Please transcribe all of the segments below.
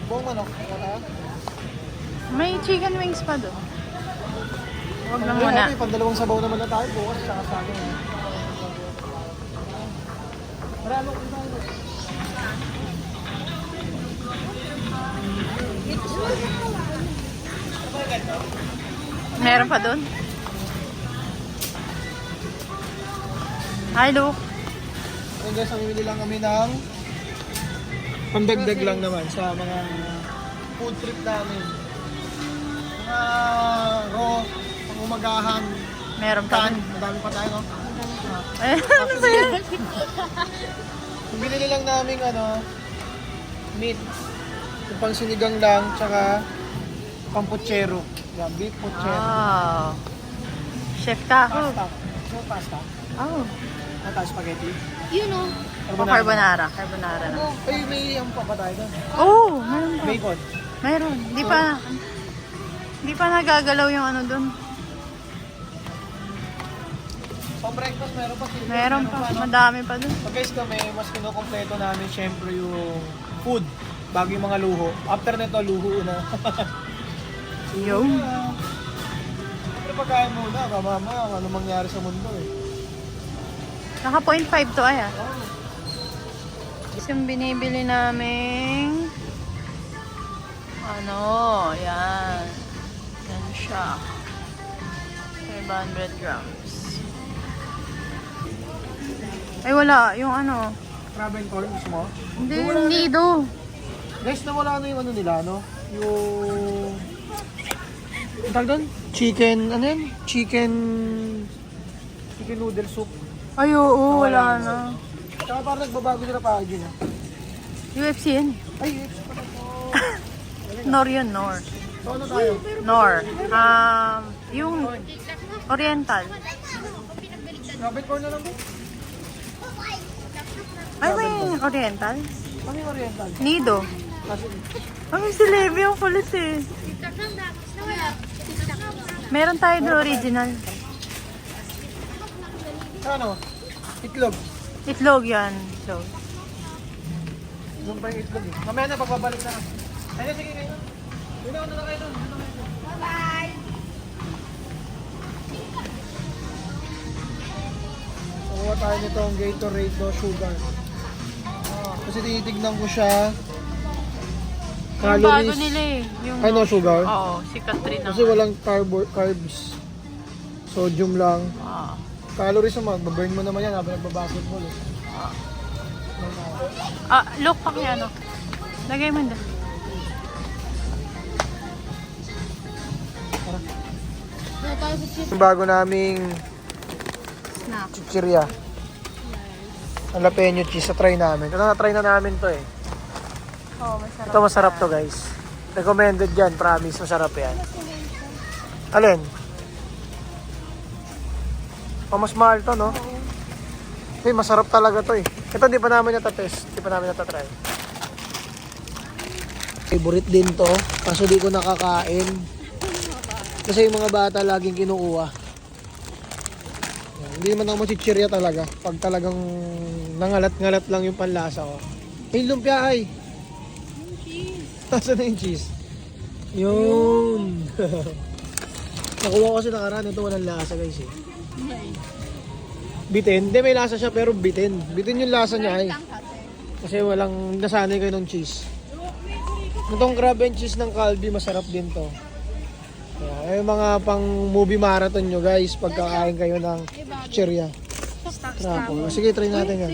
Buong manok. Wala. May chicken wings pa doon. Huwag na Ay, muna. okay, pang-dalawang sabaw naman na tayo bukas. Saka sa akin. Marami ko tayo. Meron pa doon? Hi, Luke. Ayun guys, mamimili lang kami ng pandagdag lang naman sa mga food trip namin. Mga raw, pang umagahan, Meron pa kan, doon. madami pa tayo, no? Eh, ano ba yan? Yung binili lang namin meat. Yung pang sinigang lang, tsaka pang puchero. Yan, beef puchero. Oh. Chef Taco. Pasta. So, pasta. Oh. At spaghetti. You know. O carbonara. Carbonara na. Ay, may pa tayo doon. Oh, meron pa. Bacon. Meron. Di pa nagagalaw yung ano doon. Pang breakfast, meron pa. Meron pa. Madami pa doon. So guys, kami, mas kinukompleto namin syempre yung food bago yung mga luho. After nito, luho na. Yo. Pero pagkain muna, mamaya, ano mangyari sa mundo eh. Naka 0.5 to ay ah. Yung binibili naming yan. Yan siya. 500 grams. Ay wala, yung Crab and corn, gusto mo? hindi Wala yung na. nido. Guys, nawala na yung nila, yung... Ang tawag doon? Chicken noodle soup. Ay oo, wala na. Tsaka parang nagbabago sila packaging. UFC yan. Ay, it's pala to. Nor yun, Nor. So ano tayo? Nor. Yung Oriental. Crab and corn na lang ba? Ay, may Oriental? Ano yung oriental? Nido. Kasi, Ay, si Levi ang kulit eh. Meron tayo na original. ano? Itlog. Itlog yan. Itlog. Doon pa yung itlog eh. Mamaya na, pagbabalik na. Ayun, sige kayo. Doon na kayo doon. Bye-bye. Kuha tayo nitong Gatorade no sugar. Kasi tinitignan ko siya. Yung bago nila eh. Yung Ay, no sugar? Oo, sikat rin Kasi walang carbs. Sodium lang. Calories naman, baburn mo naman yan habang nagbabasketball eh. Look pa kaya lagay mo doon. Yung bago naming Snack. chichirya. Jalapeno cheese, try namin. Ito na-try na namin to eh. Oo, masarap. Ito masarap to guys. Recommended yan, promise, masarap yan. Alin? Mas mahal to, no? Eh, masarap talaga to eh. Ito, di pa namin natatest. Di pa namin natatry. Favorite din to. Kaso di ko nakakain. Kasi yung mga bata laging kinukuha. Hindi naman ako machichirya talaga. Pag talagang nangalat-ngalat lang yung panlasa ko. Hey, lumpia ay! Nasaan na yung cheese? Yun! Nakuha ko kasi nakaraan. Ito walang lasa guys eh. Bitin? Hindi, may lasa siya pero bitin. Bitin yung lasa niya ay. Kasi walang nasanay kayo ng cheese. Itong crab and cheese ng Calbee, masarap din to. Kaya, yung mga pang movie marathon nyo guys, pagkakain kayo ng chichirya. Truffle. Sige, try natin yan.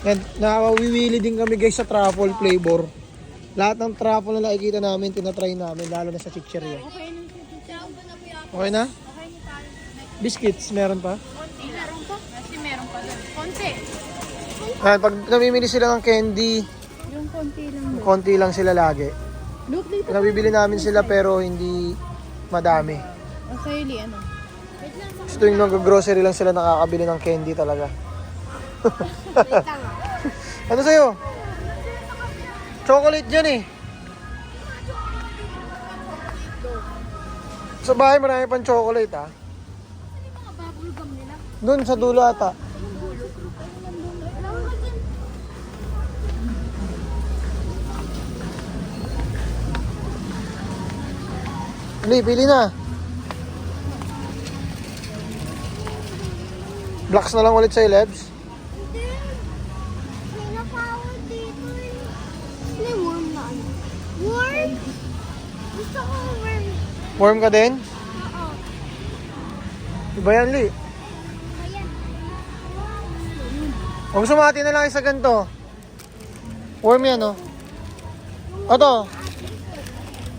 Yan, nakawiwili din kami guys sa truffle flavor. Lahat ng truffle na nakikita namin, tinatry namin, lalo na sa chichirya. Okay na? Biscuits, meron pa? Meron pa? Kasi meron pa doon. Konti. Ayan, pag namimili sila ng candy, Yung konti lang. konti lang sila lagi. Look dito. Nabibili namin sila pero hindi madami. O sa'yo, Li, ano? Gusto yung nag-grocery lang sila nakakabili ng candy talaga. Ano sa'yo? Chocolate dyan eh. Sa bahay marami pang chocolate ah. Mga bubble gum nila. Doon sa dulo ata. Pili na. Blocks na lang ulit sa'yo, Lebs. Hindi. May napawad dito eh. May warm na ano. Warm? Gusto ko warm. Warm ka din? Oo. Iba yan, Li. Ayan. Huwag sumati na lang sa ganito. Warm yan, oh. Ito.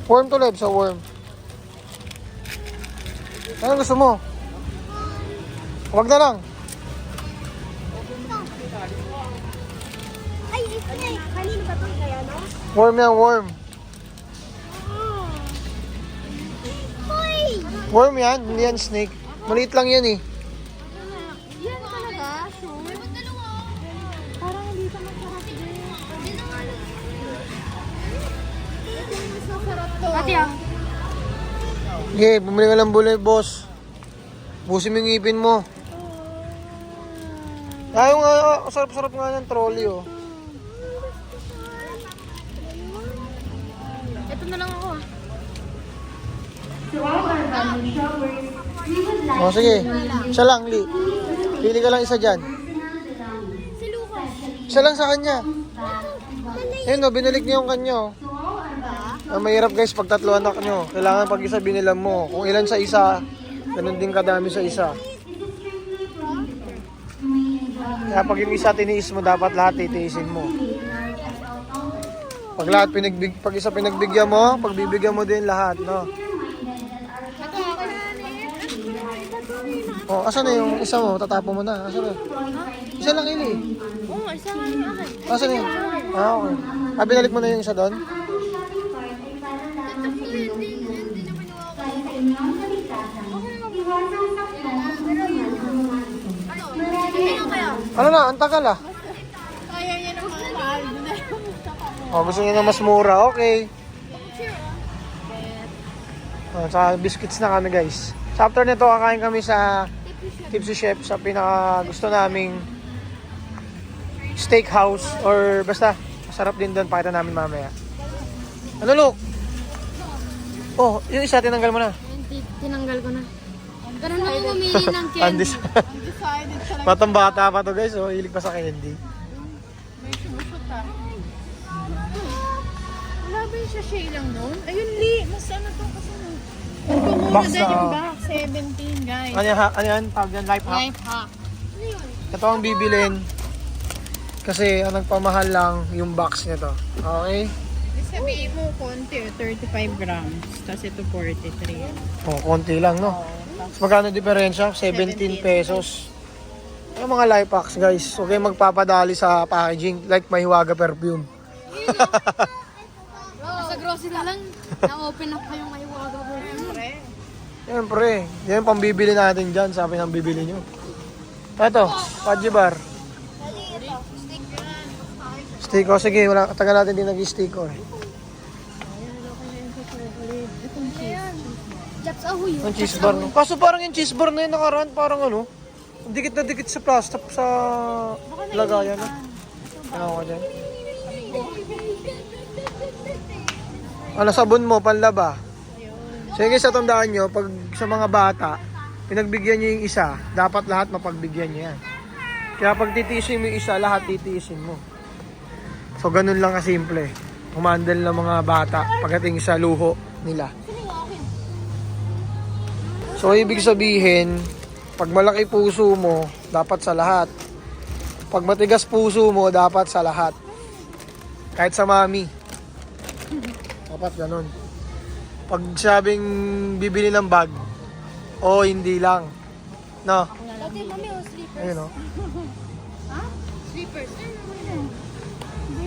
Warm to, Lebs. So, warm. Ano gusto mo? Huwag na lang. Ay, snake. Kanino ba ito? Kaya no? Warm yan, warm. Hoy! Worm yan, hindi yan snake. Maliit lang yan eh. Yan talaga? Sure? May dalawa. Parang hindi ka masarap din. Hindi na nga lang. Ito yung mas masarap to. Ate ah. Sige, bumili ka lang bulay, boss. Busin mo yung ngipin mo. Ayaw nga, sarap-sarap nga ng trolley, oh. Ito na lang ako ah. O, sige. Isa lang, Li. Pili ka lang isa dyan. Si Lucas. Isa lang sa kanya. Ayun, no, binalik niyo yung kanya, oh. Mahirap guys pag tatlo anak nyo. Kailangan pag isa binilang mo. Kung ilan sa isa, ganun din kadami sa isa. Kaya pag yung isa tiniis mo, dapat lahat titiisin mo. Pag lahat pag isa pinagbigyan mo, pagbibigyan mo din lahat, no? Oh, asan na yung isa mo? Tatapo mo na. Asan na? Isa lang, Ili. Oo, isa nga yung akin. Asan na yun? Ah, okay. Ah, binalik mo na yung isa doon? Ano na? Ang tagal ah. Kaya niya naman mahal. Oh, gusto niya na mas mura. Okay. Oh, sa biscuits na kami guys. Sa after nito, kakain kami sa Tipsy Chef sa pinaka gusto naming steakhouse or basta masarap din doon. Pakita namin mamaya. Ano, Luke? Oh, yung isa tinanggal mo na. Tinanggal ko na. Pero nung pumili ng candy. Undecided talaga. Batang bata pa to guys. Oh, hilig pa sa candy. May sumusot ah. Wala ba yung sachet lang noon? Ayun, Li. Mas ano to kasi nun. Ito Box muna din na, yung oh. box. 17, guys. Ano yan? Tawag yan? Life hack? Life hack. Ito ang bibilin. Kasi ang nagpamahal lang yung box nito. Okay? Sabihin mo, konti, 35 grams. Tapos ito 43. Oh, konti lang, no? Magkano diferensya? 17 pesos. Yung mga life hacks, guys. Huwag kayong magpapadali sa packaging like Mahiwaga perfume. Sa grocery lang, na-open up pa yung Mahiwaga ko. Siyempre, yan yung pambibili natin dyan. Sabi ng bibili nyo. Ito, Fudgy Bar. Stick ko. Sige, wala. Tagal natin din nag-stick ko eh. Japs ahoy. Yung cheese bar, no? Kaso parang yung cheese bar na yun nakaraan, parang ano, dikit na dikit sa plastic sa lagayan. No? Ano ka dyan? Ano, sabon mo, panlaba. Sige, sa tandaan nyo, pag sa mga bata, pinagbigyan nyo yung isa, dapat lahat mapagbigyan nyo yan. Kaya pag titiisin mo yung isa, lahat titiisin mo. So, ganun lang kasimple. Humandal ng mga bata pagdating sa luho nila. So, ibig sabihin, pag malaki puso mo, dapat sa lahat. Pag matigas puso mo, dapat sa lahat. Kahit sa mami. Dapat ganun. Pag sabing bibili ng bag, o hindi lang. No? Dati mami o sleepers. Ayun o. Ha? Sleepers.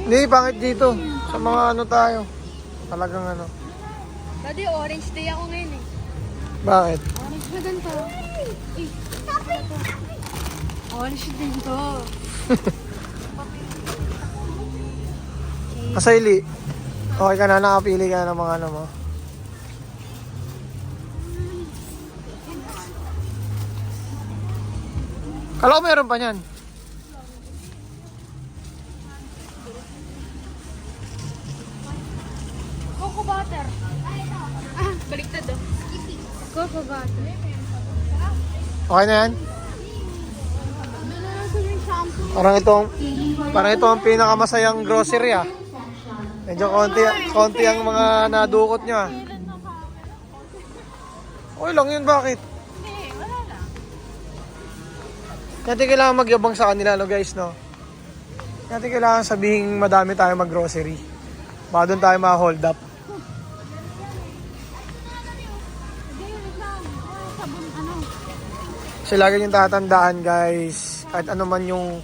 Hindi, pangit dito. Sa mga ano tayo. Talagang ano. Dati orange day ako ngayon eh. Bakit? Orange na ganito. Eh, orange din to. Asayli. Okay ka na, nakapili ka na ng mga ano mo. Kala ko meron pa niyan. Coco butter. Baliktad oh. Coco butter. Okay na yan? Parang ito ang pinakamasayang grocery ah. Medyo konti ang mga nadukot nyo ah. Okay lang yun, bakit? Hindi, wala lang. Kaya kailangan magyabang sa kanila, no guys, no? Kaya kailangan sabihin madami tayo mag-grocery. Baka doon tayo ma-hold up. Kasi lagi yung tatandaan, guys. Kahit ano man yung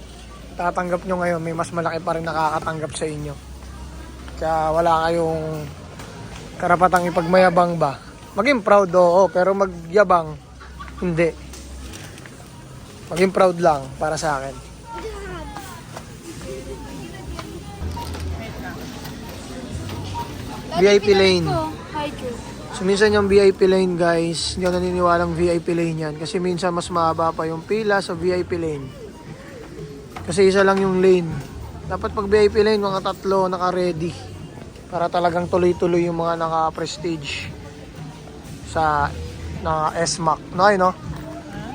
tatanggap nyo ngayon, may mas malaki pa rin nakakatanggap sa inyo. Kaya wala kayong karapatang ipagmayabang ba. Maging proud, oo, pero magyabang, hindi. Maging proud lang para sa akin. VIP lane. So minsan yung VIP lane, guys, hindi ako naniniwalang VIP lane yan. Kasi minsan mas mahaba pa yung pila sa VIP lane. Kasi isa lang yung lane. Dapat pag VIP lane, mga tatlo naka-ready. Para talagang tuloy-tuloy yung mga naka-prestige sa na SMAC. No, ay, no?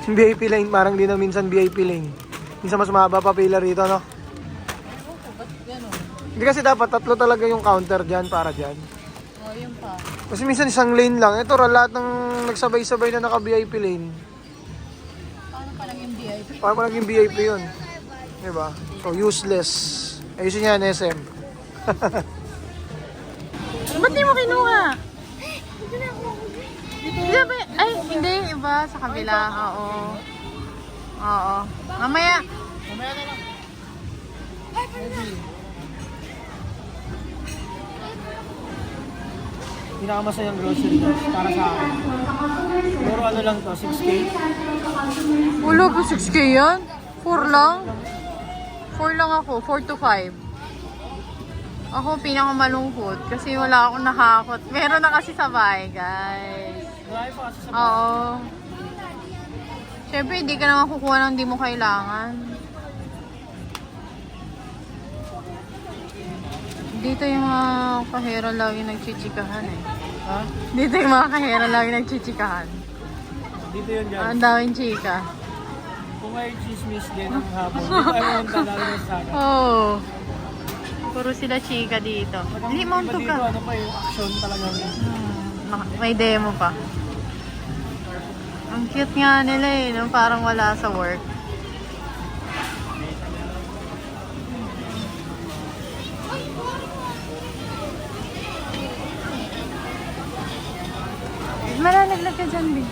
Yung VIP lane, parang di na minsan VIP lane. Minsan mas mahaba pa pila rito, no? Hindi kasi dapat tatlo talaga yung counter dyan para dyan. Oh, yun pa. Kasi minsan isang lane lang. Ito, lahat ng nagsabay-sabay na naka-VIP lane. Paano pa lang yung VIP? Paano pa naging VIP yun? Diba? So, useless. Ayusin yan, SM. Ba't di mo kinuha? Hindi ba? Ay, hindi. Iba. Sa kabila. Oo. Oo. Mamaya. Mamaya na lang. Pinakamasayang grocery para sa akin. Puro ano lang to, 6K. Ulo po 6K yan? 4 lang? 4 lang ako. 4 to 5. Ako pinakamalungkot kasi wala akong nakakot. Meron na kasi sa bahay, guys. Marami pa kasi sa Oo. Siyempre, hindi ka naman kukuha ng hindi mo kailangan. Dito yung mga kahera lagi nagchichikahan eh. Ha? Dito yung mga kahera lagi nagchichikahan. Dito yun guys. Ang daming chika. Kung may chismis din ang hapon, dito ay mga talaga sa akin. Oo. Puro sila chika dito. Hindi mo Iba dito, ka. ano pa yung action talagang. May demo pa. Ang cute nga nila eh, no? Parang wala sa work. Malalaglag ka dyan, Bin.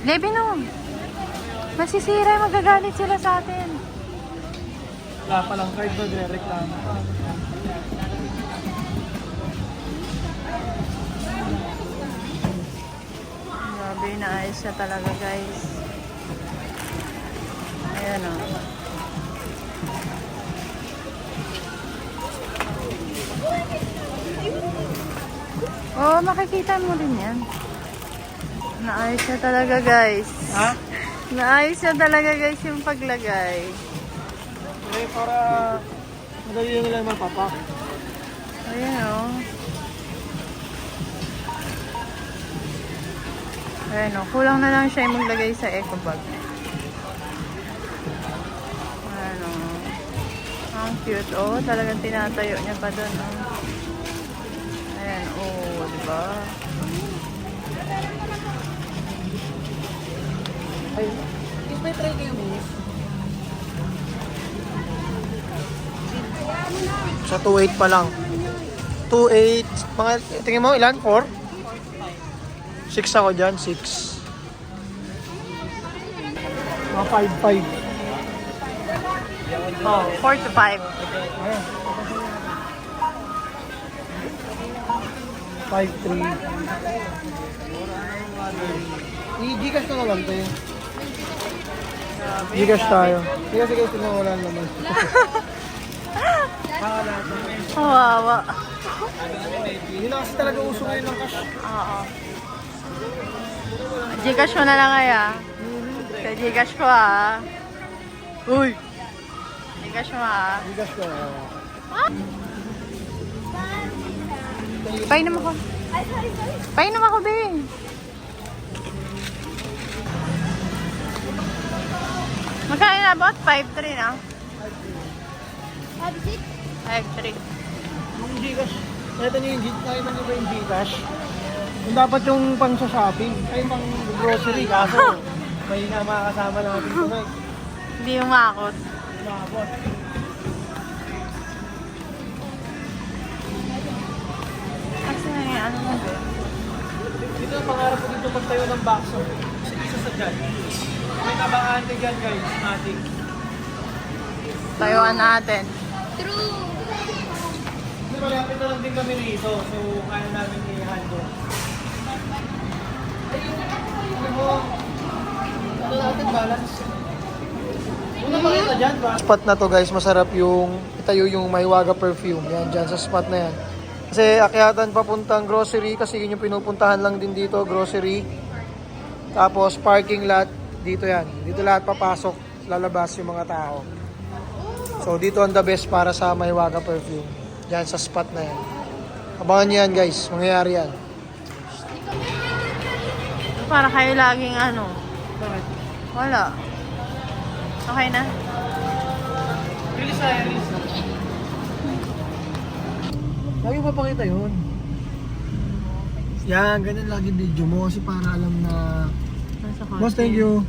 Lebi no. Masisira, magagalit sila sa atin. Wala pa lang card, magre-reklamo. Grabe, naayos na talaga, guys. Ayan o. Oh, makikita mo din yan. Naayos na talaga, guys. Ha? Naayos na talaga, guys, yung paglagay. Eh, para madali yung nila mapapak. Ayan o. Ayan o. Kulang na lang siya yung maglagay sa eco bag. Ayan o. Ang cute. Oh, talagang tinatayo niya pa doon. Oh. Ayan. Oh, diba? Ay, may try kayo miss. Sa 2.8 pa lang. 2.8. Mga, tingin mo ilan? 4? 6 ako dyan. 6. Mga 5.5. Oh, 4 to 5. Ayan. 5.3. I-Gcash na lang tayo. Gcash tayo. Sige, sige, wala naman. Kawawa. Hindi na kasi talaga uso ngayon ng cash. Oo. Gcash mo na lang kaya. Sa Gcash ko ah. Uy! Gcash mo ah. Gcash ko. Ah? Thank Painom ako. Painom ako, be. Magkano na about? 5-3 na? 5-3. Yung Gcash. Ito nyo yung nakita nyo ba yung Gcash? Yung dapat yung pang sa shopping. Ay, pang grocery. Kaso, may na makakasama natin tonight. Hindi umakot. Umabot. Kasi ano mo, be? Dito ang pangarap ko dito magtayo ng bakso. Kasi isa sa dyan. May tabangan din dyan guys. Matik. Tayuan natin. True. Hindi, malapit na lang din kami rito. So, kaya namin i-handle. Ano mo? Ano natin balance? Una pa kita dyan ba? Spot na to guys, masarap yung itayo yung Mahiwaga perfume. Yan, dyan sa spot na yan. Kasi akyatan papuntang grocery kasi yun yung pinupuntahan lang din dito, grocery. Tapos parking lot, dito yan. Dito lahat papasok, lalabas yung mga tao. So dito ang the best para sa Mahiwaga perfume. Diyan sa spot na yan. Abangan nyo yan guys, mangyayari yan. Para kayo laging ano. Bakit? Wala. Okay na? Release na, release na. Lagi papakita yun. Yan, ganyan lagi video mo kasi para alam na... Nasa kotse. Boss, thank you.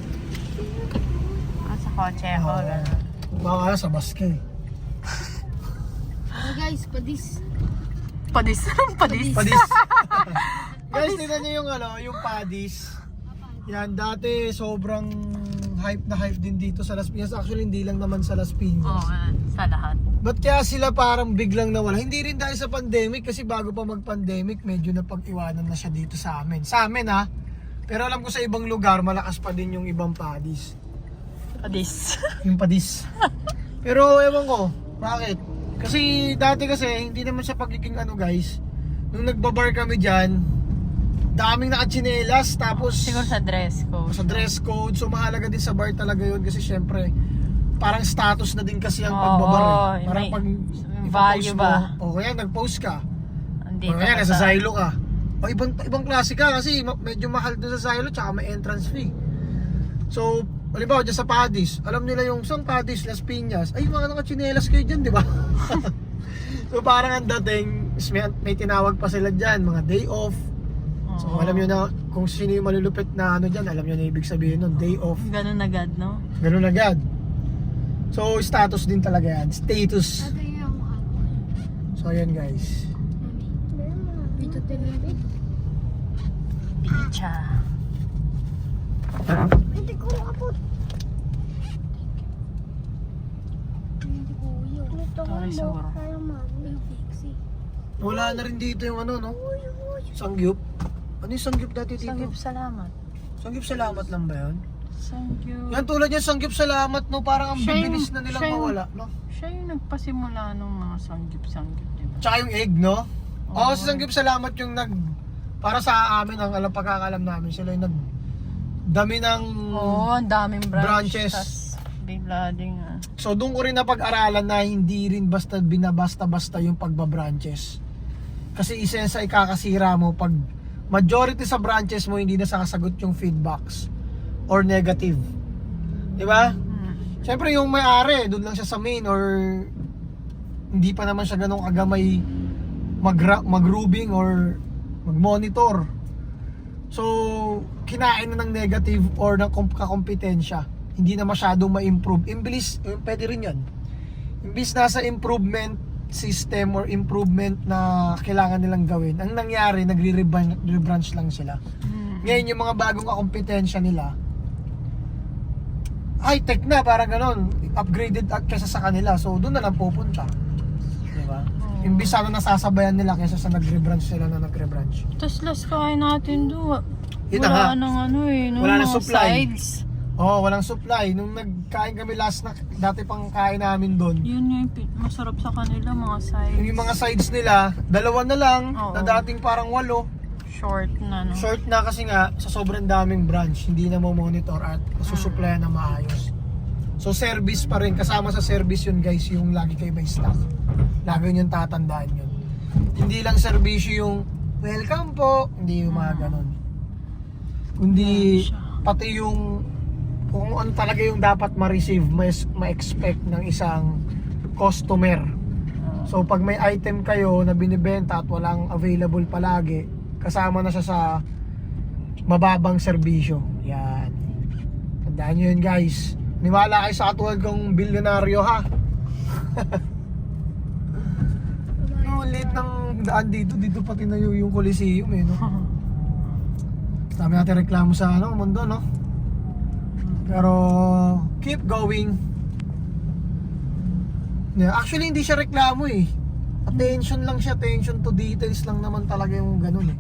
Nasa kotse ako. Ganun. Baka sa basket. Oh guys, padis. Padis. Padis. Padis. Guys, tingnan nyo yung ano, yung padis. Yan, dati sobrang hype din dito sa Las Piñas. Actually, hindi lang naman sa Las Piñas. Oo, sa lahat. Ba't kaya sila parang biglang nawala? Hindi rin dahil sa pandemic kasi bago pa mag-pandemic, medyo napag-iwanan na siya dito sa amin. Sa amin ha. Pero alam ko sa ibang lugar, malakas pa din yung ibang padis. Padis. Yung padis. Pero ewan ko, bakit? Kasi dati kasi, hindi naman siya pagiging ano guys. Nung nagbabar kami dyan, daming nakachinelas, tapos Siguro sa dress code. sa dress code. So mahalaga din sa bar talaga yun kasi syempre, parang status na din kasi ang Oo, pagbabar eh. Parang may pag value ipopost ba? mo, o kaya nag-post ka. Andito O kaya ka nasa sa... Zylo ka. O ibang klase ka kasi medyo mahal doon sa Zylo tsaka may entrance fee. So, halimbawa dyan sa Padis, alam nila yung isang Padis, Las Piñas, ay mga nakachinelas kayo dyan, di ba? So parang ang dating, may tinawag pa sila dyan, mga day off. So Oo. alam nyo na kung sino yung malulupit na ano dyan, alam nyo na ibig sabihin nun, day off. Ganun agad, no? Ganun agad. So status din talaga yan, status. Ito yung ako. So ayan guys. Dito tinapit. Picha. Hindi ko abot. Hindi ko yun. Gusto ko Sorry, mo. siguro. Kaya mami. Fixie. Wala na rin dito yung ano no, sangyup. Ano yung sangyup dati dito? Sanggip salamat. Sangyup salamat lang ba yun? Sanggip. Yan tulad yan, sangyup salamat no, parang ang Siya yung- bibilis na nilang siya yung- mawala no. Siya yung nagpasimula ng mga sanggip-sanggip, di ba? Tsaka yung egg no. Oo. Oo, si sangyup salamat yung para sa amin, ang pagkakalam namin, sila yung dami ng... Oo, ang daming Branches. Tas bigla ding So doon ko rin napag-aralan na hindi rin basta binabasta-basta yung pagbabranches. Kasi isa yan sa ikakasira mo pag majority sa branches mo hindi na sasagot yung feedbacks or negative. Di ba? Siyempre yung may-ari, doon lang siya sa main or hindi pa naman siya ganong kagamay mag-rubing or mag-monitor. So, kinain na ng negative or ng kakompetensya. Hindi na masyadong ma-improve. Imbis, pwede rin yan. Imbis nasa improvement system or improvement na kailangan nilang gawin, ang nangyari, nagre-rebranch lang sila. Ngayon, yung mga bagong kakompetensya nila, high-tech na, parang ganon. Upgraded kesa sa kanila. So, doon na lang pupunta. Diba? Imbis sana nasasabayan nila kesa sa nagre-branch sila na nagre-branch. Tapos last kain natin doon. Yun na nga. Wala nang ano eh. No, Wala nang mga supply. Sides. Oo, walang supply. Nung nagkain kami last na, dati pang kain namin doon, Yun yung masarap sa kanila, mga sides. yung mga sides nila, dalawa na lang, Oo. na dating parang 8. Short na, no? Short na kasi nga, sa sobrang daming branch, hindi na mo monitor at susuplayan na maayos. So service pa rin, kasama sa service yun guys, yung lagi kayo may stock. Lagi yun yung tatandaan yun. Hindi lang serbisyo yung welcome po, hindi yung mga ganon. Kundi pati yung kung ano talaga yung dapat ma-receive, ma-expect ng isang customer. So pag may item kayo na binibenta at walang available palagi, kasama na siya sa mababang serbisyo. Yan. Tandaan nyo yun guys. Niwala kayo sa katulad kong bilyonaryo ha. No, late ng daan dito pati na yung Coliseum eh, no? Dami natin reklamo sa mundo, no? Pero keep going. Yeah, actually hindi siya reklamo eh. Attention lang siya, attention to details lang naman talaga yung ganun eh.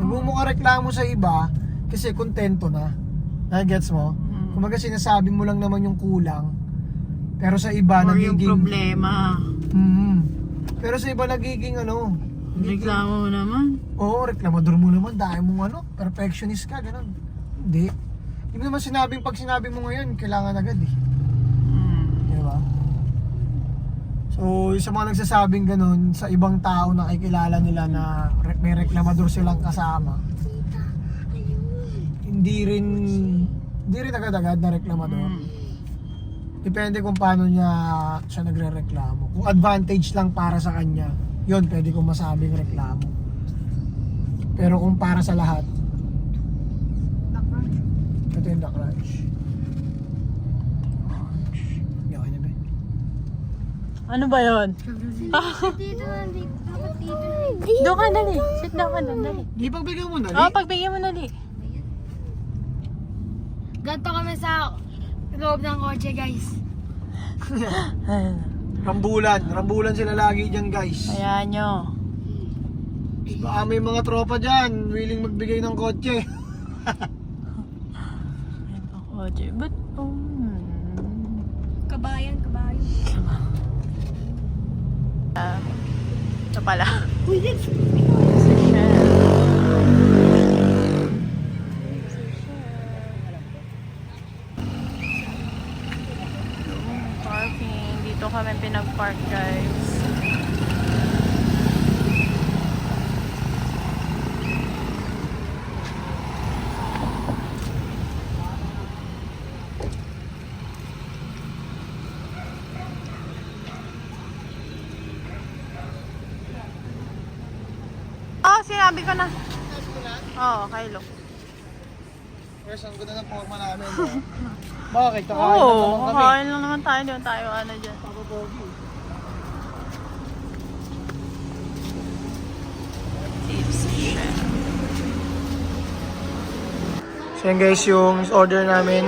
Nagmumukha reklamo sa iba kasi kontento na. Gets mo? Kumaga sinasabi mo lang naman yung kulang. Pero sa iba Or nagiging yung problema. Pero sa iba nagiging Reklamo mo naman. Oo, reklamador mo naman, dahil mong perfectionist ka, ganun. Hindi. Hindi mo naman sinabing, pag sinabi mo ngayon, kailangan agad eh. Diba? So, yung sa mga nagsasabing ganun, sa ibang tao na nakikilala nila na may reklamador silang kasama, hindi rin agad-agad na reklamador. Depende kung paano siya nagre-reklamo. Kung advantage lang para sa kanya, yun, pwede kong masabing reklamo. Pero kung para sa lahat, ito yung The Crunch. Yakin niya ba? Ano ba yun? Dito na, dapat dito. Doon ka dali. Sit down ka doon, dali. Di pagbigyan mo na, Oo, pagbigyan mo dali. Ganto kami sa loob ng kotse, guys. Rambulan sila lagi dyan guys. Ayan nyo. Baka may mga tropa dyan, willing magbigay ng kotse. Kotse, ba't? Kabayan. Ito pala. Uy, let's Parking. Dito kami pinag-park, guys. Oh, sinabi ko na. Oo, Kylo. Yes, ang ganda ng forma namin. Bakit? Kakain Oo, na naman kami. kakain lang naman tayo. Doon tayo, dyan. Papapogi. So yan guys, yung order namin,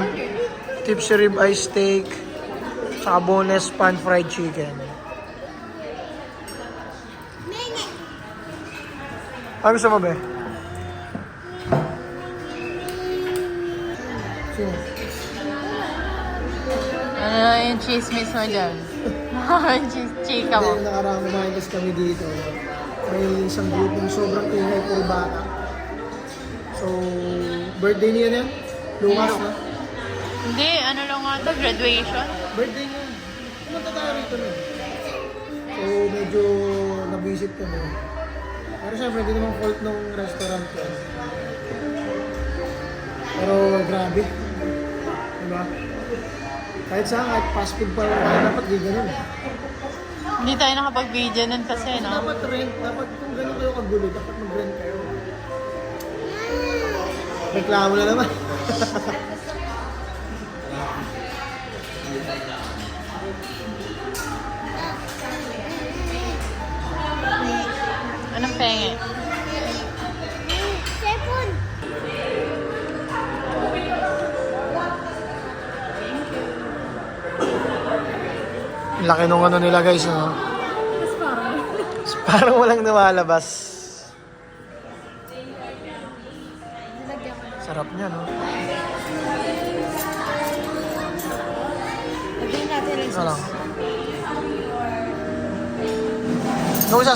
tipsy ribeye steak, saka boneless pan fried chicken. Ano gusto mo ba? Sino? Ano yung chismis mo dyan? Chika mo. Dahil nakaraan kumain kasi kami dito, may isang grupong sobrang ingay, puro bata. So, birthday niya yan? Lumas na? Hindi, ano lang nga ito, graduation. Birthday niya. Pumunta tayo rito na. So, medyo nabisit ko na. Pero syempre, hindi naman fault ng restaurant ko. Pero grabe. Diba? Kahit saan, kahit fast food pa rin, dapat di ganun. Hindi tayo nakapag-video nun kasi, no? Dapat rent, dapat kung ganun kayo kagulo, dapat mag-rent kayo. Reklamo na naman. Anong penge? Sepon. Laki nung ano nila guys, no? Parang walang lumalabas. Sarap niya, no? Lagyan natin rin Ano lang? No, isa.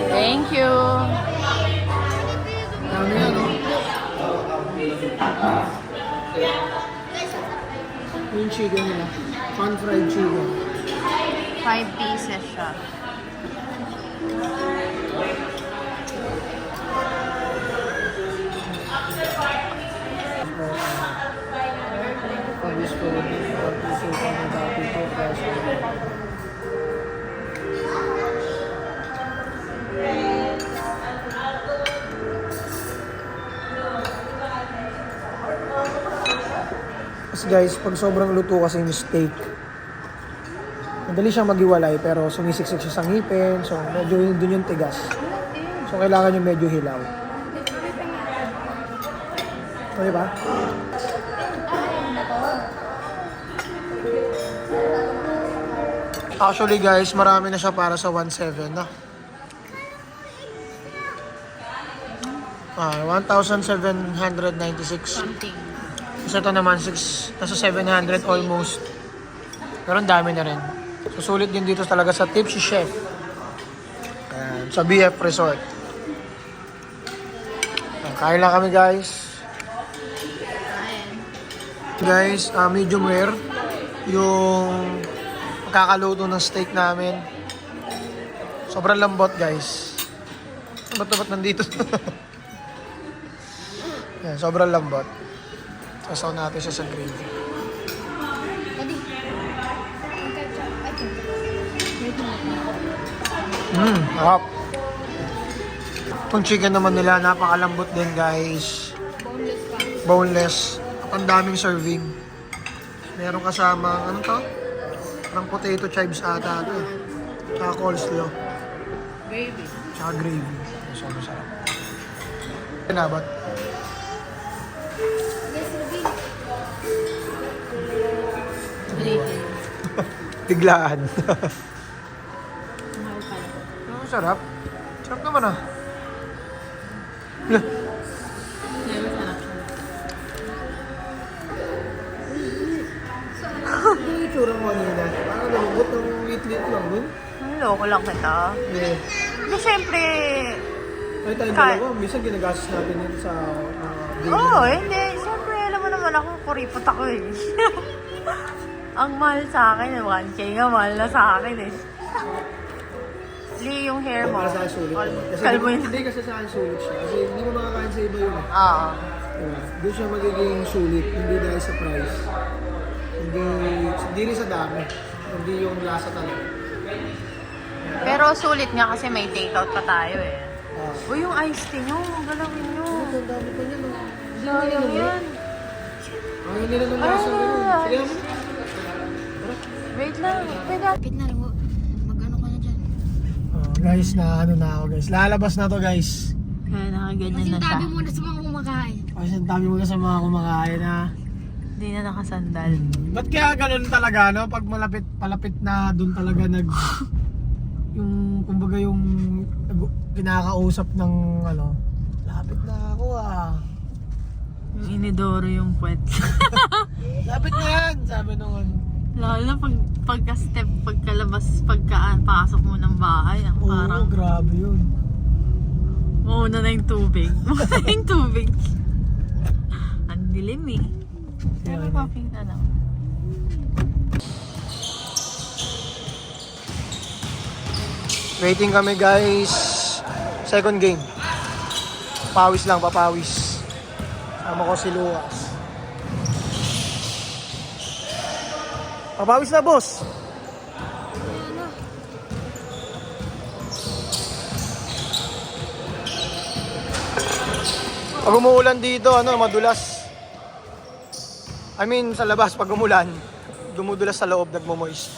Thank you. Dami yan, no? Yung chicken nila. Pan-fried chicken. 5 pieces siya. Pag-is ko rin yung pag-iso ko ng dati ko. Kaso, Tapos guys, pag sobrang luto kasi yung steak, madali siyang maghiwalay pero sumisiksik siya sa ngipin, so medyo dun yung tigas. So kailangan yung medyo hilaw. Okay ba? Actually guys, marami na siya para sa 1.7 na. 1,796. Something. Isa ito naman, nasa 700 almost. Pero ang dami na rin. So, sulit din dito talaga sa Tipsy Chef. Ayan, sa BF Resort. Ayan, kain lang kami guys. Guys, medium rare. Yung magkakaluto ng steak namin. Sobrang lambot guys. Ba't nandito? Ayan, sobrang lambot. Sasaw natin siya sa gravy. Harap. Itong chicken naman nila, napakalambot din guys. Boneless. Ang daming serving. Meron kasama, ano to? Parang potato chips ata ito. Tsaka coleslaw. Baby. Tsaka gravy. Sobrang sarap. Pinabot. Biglaan. Ang sarap. Sarap naman ah. Ano yung itsura mo kanina? Parang nalubot ng lit-lit lang nun. Loko lang kita. Hindi. Kasi syempre, Ay tayong dalawa, minsan ginagastos natin yun sa hindi. Syempre, alam mo naman ako, kuripot ako eh. Ang mahal sa akin, 1K nga, mahal na sa akin eh. Hindi yung hair mo. Para sa akin sulit. Kasi Kalbo yun. hindi kasi sa akin sulit siya. Kasi hindi mo makakain sa iba yun. Oo. Diba? Doon siya magiging sulit, hindi dahil sa price. Hindi rin sa dami. Hindi yung lasa talaga. Pero sulit nga kasi may takeout pa tayo eh. Ah. Uy, yung iced tea nyo, galawin nyo. Ang dami pa niya. Sayang yan. Ayaw nila ng lasa ganun. Sige mo. Wait lang, pwede. Kapit na lang. Mag-ano ka na dyan. Guys, na ano na ako guys. Lalabas na to guys. Kaya nakaganyan Kasi na siya. tabi muna sa mga kumakain. Kasi ang dami mo na sa mga kumakain ha. Hindi na nakasandal. Ba't kaya ganun talaga no? Pag palapit na doon talaga yung kumbaga yung kinakausap ng ano. Lapit na ako ah. Yung inidoro yung puwet. Lapit na yan, sabi nung ano. Lalo na pagka-step, pagkalabas, pagka-pasok mo ng bahay. Ang Oo, parang, grabe yun. mauna na yung tubig. Mauna na yung tubig. Ang dilim eh. Pero Yeah, makita lang. Waiting kami guys. Second game. Papawis lang, papawis. Sama ko si Luas. Papawis na boss. Pag umuulan dito, madulas. I mean, sa labas, pag umulan, dumudulas sa loob, nagmo-moist.